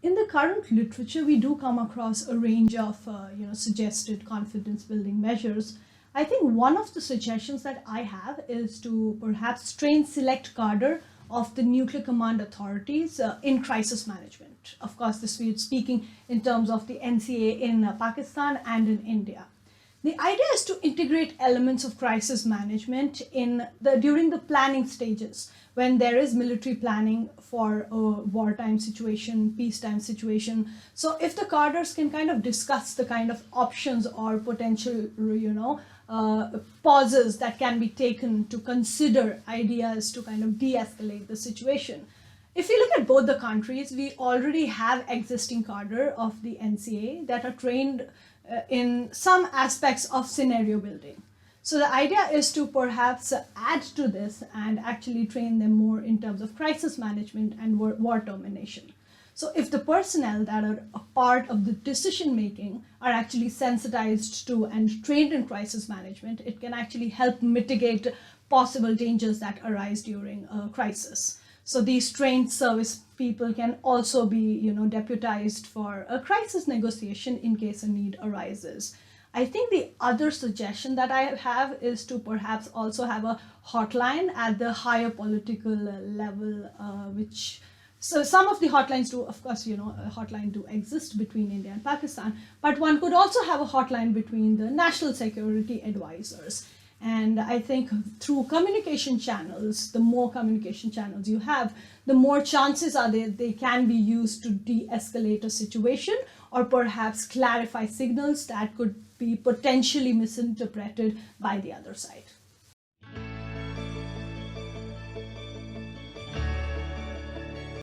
In the current literature, we do come across a range of suggested confidence building measures. I think one of the suggestions that I have is to perhaps train select cadre of the nuclear command authorities in crisis management. Of course, this we're speaking in terms of the NCA in Pakistan and in India. The idea is to integrate elements of crisis management during the planning stages when there is military planning for a wartime situation, peacetime situation. So if the cadres can kind of discuss the kind of options or potential, pauses that can be taken to consider ideas to kind of de-escalate the situation. If you look at both the countries, we already have existing cadre of the NCA that are trained in some aspects of scenario building. So the idea is to perhaps add to this and actually train them more in terms of crisis management and war termination. So if the personnel that are a part of the decision making are actually sensitized to and trained in crisis management, it can actually help mitigate possible dangers that arise during a crisis. So these trained service people can also be, deputized for a crisis negotiation in case a need arises. I think the other suggestion that I have is to perhaps also have a hotline at the higher political level, so some of the hotlines do, of course, a hotline do exist between India and Pakistan, but one could also have a hotline between the national security advisors. And I think through communication channels, the more communication channels you have, the more chances are they can be used to de-escalate a situation or perhaps clarify signals that could be potentially misinterpreted by the other side.